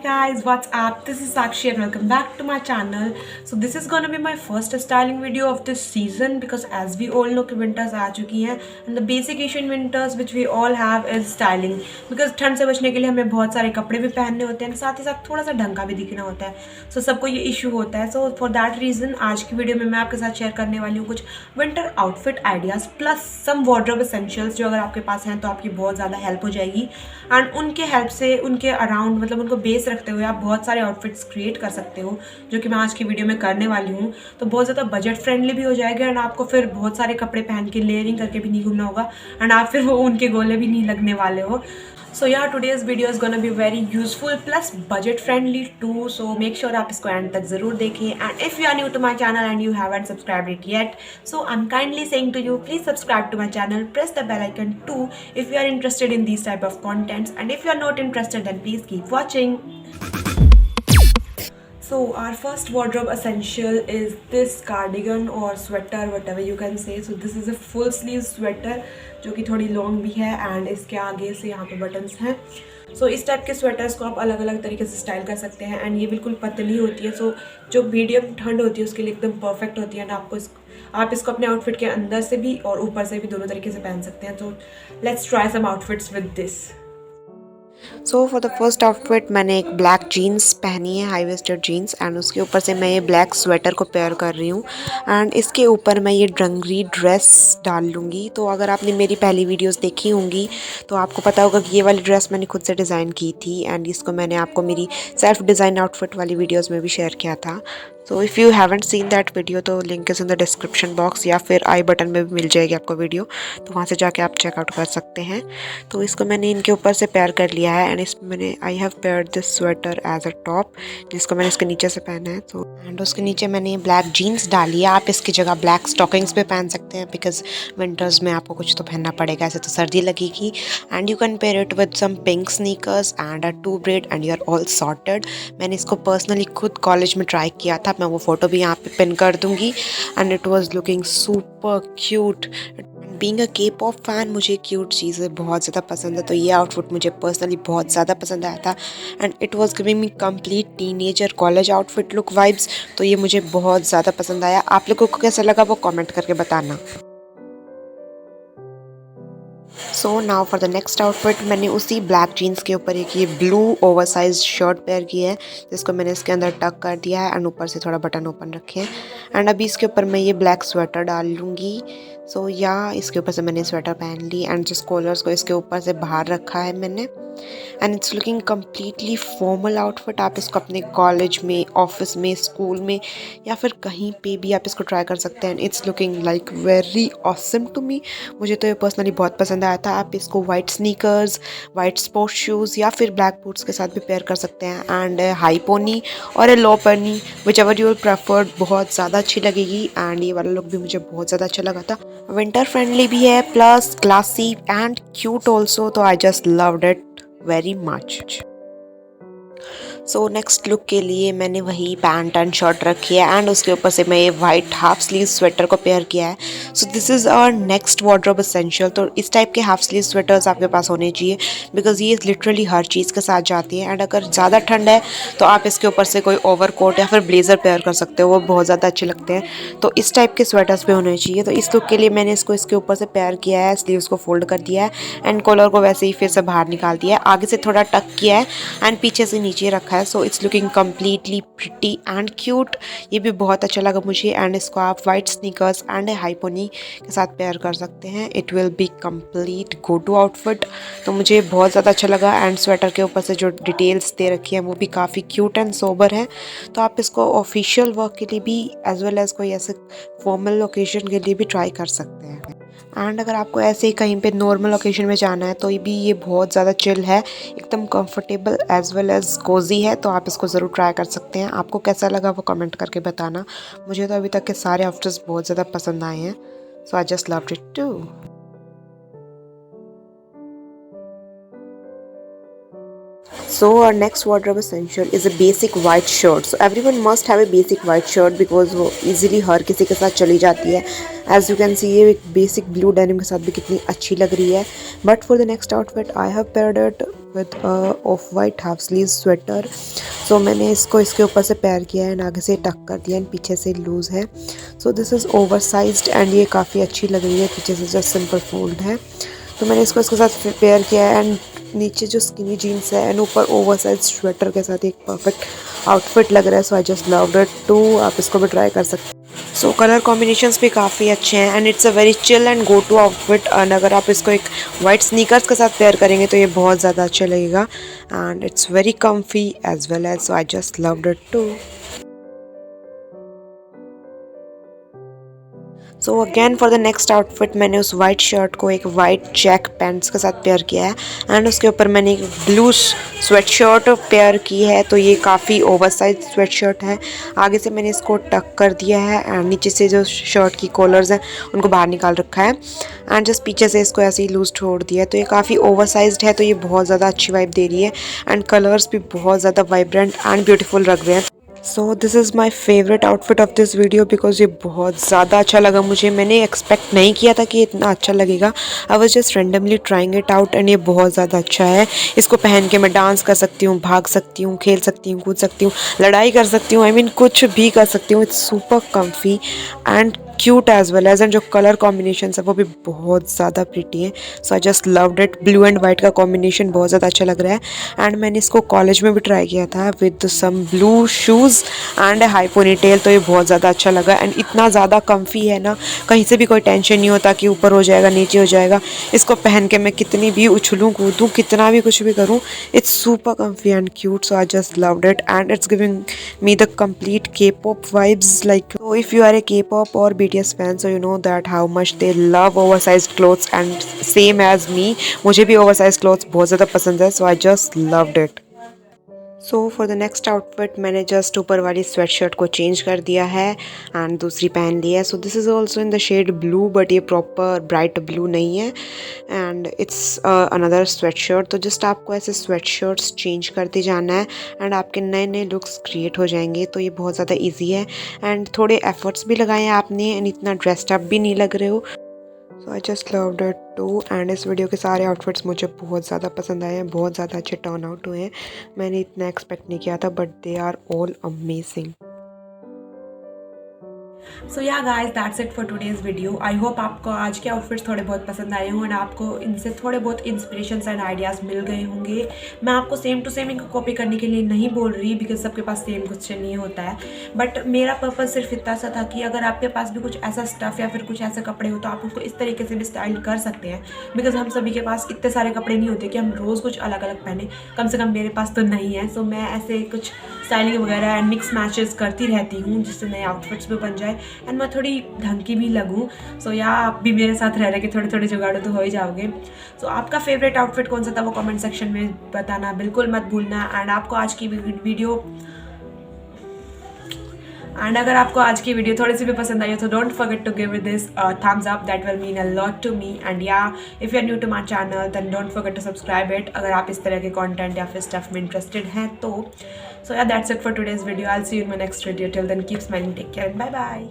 guys, what's up? This is Sakshi and welcome back to my channel. So this is gonna be my first styling video of this season because as we all know कि winters आ चुकी हैं and the basic issue in winters which we all have is styling because ठंड से बचने के लिए हमें बहुत सारे कपड़े भी पहनने होते हैं, साथ ही साथ थोड़ा सा ढंग का भी दिखना होता है. So सबको ये इशू होता है. So for that reason आज की वीडियो में मैं आपके साथ शेयर करने वाली हूँ कुछ विंटर आउटफिट आइडियाज़ प्लस सम वार्डरोब एसेंशियल्स जो अगर आपके पास हैं तो आपकी बहुत ज़्यादा हेल्प हो जाएगी. एंड उनके हेल्प से उनके अराउंड मतलब उनको बेस रखते हुए आप बहुत सारे आउटफिट्स क्रिएट कर सकते हो जो कि मैं आज की वीडियो में करने वाली हूँ. तो बहुत ज़्यादा बजट फ्रेंडली भी हो जाएगा एंड आपको फिर बहुत सारे कपड़े पहन के लेयरिंग करके भी नहीं घूमना होगा एंड आप फिर वो उनके गोले भी नहीं लगने वाले हो. So yeah, today's video is gonna be very useful plus budget friendly too. So make sure आप इसको end तक ज़रूर देखें. And if you are new to my channel and you haven't subscribed it yet, so I'm kindly saying to you, please subscribe to my channel. Press the bell icon too if you are interested in these type of contents. And if you are not interested, then please keep watching. So our first wardrobe essential is this cardigan or sweater, whatever you can say. So this is a full sleeve sweater जो कि थोड़ी long भी है and इसके आगे से यहाँ पे बटन्स हैं. सो इस टाइप के स्वेटर्स को आप अलग अलग तरीके से स्टाइल कर सकते हैं एंड ये बिल्कुल पतली होती है. सो जो मीडियम ठंड होती है उसके लिए एकदम परफेक्ट होती है एंड आप इसको अपने आउटफिट के अंदर से भी और ऊपर से भी दोनों तरीके से पहन सकते हैं. तो let's try some outfits with this. So for the first outfit मैंने एक ब्लैक जीन्स पहनी है, हाई वेस्टेड जीन्स, एंड उसके ऊपर से मैं ये ब्लैक स्वेटर को पेयर कर रही हूँ एंड इसके ऊपर मैं ये डंगरी ड्रेस डाल लूँगी. तो अगर आपने मेरी पहली वीडियोस देखी होंगी तो आपको पता होगा कि ये वाली ड्रेस मैंने खुद से डिज़ाइन की थी एंड इसको मैंने आपको मेरी सेल्फ डिज़ाइन आउटफिट वाली वीडियोज़ में भी शेयर किया था. तो if you haven't seen that video तो link is in the description box या फिर आई बटन में भी मिल जाएगी आपको वीडियो, तो वहाँ से जाके आप चेकआउट कर सकते हैं. तो इसको मैंने इनके ऊपर से पेयर कर लिया है एंड इसमें मैंने I have paired this sweater as a top जिसको मैंने इसके नीचे से पहना है. तो एंड उसके नीचे मैंने ब्लैक जीन्स डाली है. आप इसकी जगह ब्लैक स्टॉकिंग्स भी पहन सकते हैं बिकॉज विंटर्स में आपको कुछ तो पहनना पड़ेगा, ऐसे तो सर्दी लगेगी. And you can pair it with some pink sneakers and a two braid and you are all sorted. मैंने इसको पर्सनली खुद कॉलेज में ट्राई किया था, मैं वो फ़ोटो भी यहाँ पे पिन कर दूँगी and it was looking super cute. Being a के पॉप फैन मुझे क्यूट चीज़ें बहुत ज़्यादा पसंद है, तो ये आउटफिट मुझे पर्सनली बहुत ज़्यादा पसंद आया था and it was giving me complete teenager college outfit look vibes. तो ये मुझे बहुत ज़्यादा पसंद आया. आप लोगों को कैसा लगा वो कमेंट करके बताना. So now for the next outfit मैंने उसी ब्लैक जीन्स के ऊपर एक ये ब्लू ओवरसाइज शर्ट पेयर की है जिसको मैंने इसके अंदर टक कर दिया है एंड ऊपर से थोड़ा बटन ओपन रखे हैं. एंड अभी इसके ऊपर मैं ये ब्लैक स्वेटर डाल लूँगी. सो या इसके ऊपर से मैंने स्वेटर पहन ली एंड जिस कॉलर्स को इसके ऊपर से बाहर रखा है मैंने and it's looking completely formal outfit. आप इसको अपने कॉलेज में, ऑफिस में, स्कूल में या फिर कहीं पे भी आप इसको ट्राई कर सकते हैं. It's looking like very awesome to me. मुझे तो ये पर्सनली बहुत पसंद आया था. आप इसको white sneakers, white sports shoes या फिर ब्लैक बूट्स के साथ भी पेयर कर सकते हैं एंड हाई पोनी और low pony whichever you preferred बहुत ज़्यादा अच्छी लगेगी. एंड ये वाला लुक भी मुझे बहुत ज़्यादा अच्छा लगा था. विंटर फ्रेंडली भी है plus classy and cute also. तो I just loved it very much. So next look के लिए मैंने वही पैंट एंड शर्ट रखी है एंड उसके ऊपर से मैं ये वाइट हाफ स्लीव स्वेटर को पेयर किया है. So this is our next wardrobe essential. तो इस टाइप के हाफ स्लीव स्वेटर्स आपके पास होने चाहिए बिकॉज ये लिटरली हर चीज़ के साथ जाती है. एंड अगर ज़्यादा ठंड है तो आप इसके ऊपर से कोई ओवर कोट या फिर ब्लेजर पेयर कर सकते हो, वो बहुत ज़्यादा अच्छे लगते हैं. तो इस टाइप के स्वेटर्स भी होने चाहिए. तो इस लुक के लिए मैंने इसको इसके ऊपर से पेयर किया है, स्लीव्स को फोल्ड कर दिया है एंड कॉलर को वैसे ही फिर से बाहर निकाल दिया है, आगे से थोड़ा टक किया है एंड पीछे से नीचे रखा है. So it's looking completely pretty and cute. ये भी बहुत अच्छा लगा मुझे एंड इसको आप white sneakers and high pony के साथ पेयर कर सकते हैं. It will be complete go to outfit. तो मुझे बहुत ज़्यादा अच्छा लगा एंड स्वेटर के ऊपर से जो डिटेल्स दे रखी हैं वो भी काफ़ी क्यूट एंड सोबर है. तो आप इसको ऑफिशियल वर्क के लिए भी एज वेल एज कोई ऐसे फॉर्मल ओकेजन के लिए भी ट्राई कर सकते हैं. एंड अगर आपको ऐसे ही कहीं पे नॉर्मल ओकेजन में जाना है तो भी ये बहुत ज़्यादा चिल है, एकदम comfortable as well as cozy है. तो आप इसको ज़रूर ट्राई कर सकते हैं. आपको कैसा लगा वो कमेंट करके बताना. मुझे तो अभी तक के सारे आउटफिट्स बहुत ज़्यादा पसंद आए हैं. So I just loved it too. So our next wardrobe essential is a basic white shirt. So everyone must have a basic white shirt because वो easily हर किसी के साथ चली जाती है. As you can see ये एक basic blue denim के साथ भी कितनी अच्छी लग रही है. But for the next outfit I have paired it with a off white half sleeve sweater. So मैंने इसको इसके ऊपर से पेयर किया है, आगे से टक कर दिया है, पीछे से लूज़ है. So this is oversized and ये काफ़ी अच्छी लग रही है, पीछे से जस्ट सिंपल फोल्ड है. तो मैंने इसको इसके साथ पेयर किया है एंड नीचे जो स्किनी जीन्स है एंड ऊपर ओवरसाइज स्वेटर के साथ एक परफेक्ट आउटफिट लग रहा है. So I just loved it too. आप इसको भी ट्राई कर सकते हैं. सो कलर कॉम्बिनेशंस भी काफ़ी अच्छे हैं and it's a very chill and go to outfit. And अगर आप इसको एक वाइट स्नीकर्स के साथ पेयर करेंगे तो ये बहुत ज़्यादा अच्छा लगेगा and it's very comfy as well as. So I just loved it too. So again for the next outfit मैंने उस वाइट शर्ट को एक वाइट चेक पैंट्स के साथ पेयर किया है एंड उसके ऊपर मैंने एक ब्लू स्वेट शर्ट पेयर की है. तो ये काफ़ी ओवरसाइज स्वेट शर्ट है. आगे से मैंने इसको टक कर दिया है एंड नीचे से जो शर्ट की कॉलर्स हैं उनको बाहर निकाल रखा है एंड जस्ट पीछे से इसको ऐसे ही लूज छोड़ दिया है. तो ये काफ़ी ओवरसाइज्ड है, तो ये बहुत ज़्यादा अच्छी वाइब दे रही है एंड कलर्स भी बहुत ज़्यादा वाइब्रेंट एंड ब्यूटीफुल लग रहे हैं. सो this is my favourite outfit of this video because ये बहुत ज़्यादा अच्छा लगा मुझे. मैंने एक्सपेक्ट नहीं किया था कि ये इतना अच्छा लगेगा. I was just randomly trying it out and ये बहुत ज़्यादा अच्छा है. इसको पहन के मैं डांस कर सकती हूँ, भाग सकती हूँ, खेल सकती हूँ, कूद सकती हूँ, लड़ाई कर सकती हूँ. आई मीन कुछ भी कर सकती हूँ. It's super comfy and cute as well as. And जो कलर कॉम्बिनेशन है वो भी बहुत ज़्यादा प्रिटी है. So I just loved it. Blue and white का कॉम्बिनेशन बहुत ज़्यादा अच्छा लग रहा है एंड मैंने इसको कॉलेज में भी ट्राई किया था with some blue shoes and high ponytail. तो ये बहुत ज़्यादा अच्छा लगा एंड इतना ज़्यादा कम्फी है ना, कहीं से भी कोई टेंशन नहीं होता कि ऊपर हो जाएगा नीचे हो जाएगा. इसको पहन के मैं कितनी भी उछलूँ कूदूँ, कितना भी कुछ भी करूँ, it's super comfy and cute. So I just loved it and it's giving me the complete K-pop vibes. Like, so if you are a K-pop or BTS fan, so you know that how much they love oversized clothes and same as me, मुझे भी oversized clothes बहुत ज़्यादा पसंद है. So I just loved it. So for the next outfit मैंने just ऊपर वाली sweat shirt को चेंज कर दिया है एंड दूसरी पहन ली है. So this is also in the shade blue but ये प्रॉपर ब्राइट ब्लू नहीं है and it's another sweatshirt. तो जस्ट आपको ऐसे स्वेट शर्ट्स चेंज करते जाना है एंड आपके नए नए लुक्स क्रिएट हो जाएंगे. तो ये बहुत ज़्यादा ईजी है एंड थोड़े एफर्ट्स भी लगाए हैं आपने एंड इतना ड्रेस्ड अप भी नहीं लग रहे हो. So I just loved it too and इस वीडियो के सारे आउटफिट्स मुझे बहुत ज़्यादा पसंद आए हैं, बहुत ज़्यादा अच्छे टर्न आउट हुए हैं. मैंने इतना एक्सपेक्ट नहीं किया था but they are all amazing. So yeah guys that's it for today's video. I hope आपको आज के आउटफिट्स थोड़े बहुत पसंद आए हों एंड आपको इनसे थोड़े बहुत इंस्पिरेशंस एंड आइडियाज़ मिल गए होंगे. मैं आपको सेम टू सेम इनको कॉपी करने के लिए नहीं बोल रही बिकॉज सबके पास सेम कुछ नहीं होता है. बट मेरा पर्पज़ सिर्फ इतना सा था कि अगर आपके पास भी कुछ ऐसा स्टफ़ या फिर कुछ ऐसे कपड़े हो तो आप उसको इस तरीके से भी स्टाइल कर सकते हैं. बिकॉज हम सभी के पास इतने सारे कपड़े नहीं होते कि हम रोज़ कुछ अलग अलग पहने. कम से कम मेरे पास तो नहीं है. सो मैं ऐसे कुछ स्टाइलिंग वगैरह एंड मिक्स मैचेस करती रहती हूँ जिससे नए आउटफिट्स भी बन जाए एंड मैं थोड़ी ढंग की भी लगूँ. सो या आप भी मेरे साथ रह रहे कि थोड़े थोड़े जुगाड़ो तो हो ही जाओगे. सो आपका फेवरेट आउटफिट कौन सा था वो कमेंट सेक्शन में बताना बिल्कुल मत भूलना. एंड आपको आज की वीडियो एंड अगर आपको आज की वीडियो थोड़ी सी भी पसंद आई हो तो don't forget to give this thumbs up. That will mean a lot to me. And yeah if you are new to my channel then don't forget to subscribe it अगर आप इस तरह के कंटेंट या फिर स्टफ में interested हैं तो. So yeah that's it for today's video. I will see you in my next video. Till then keep smiling, take care and bye bye.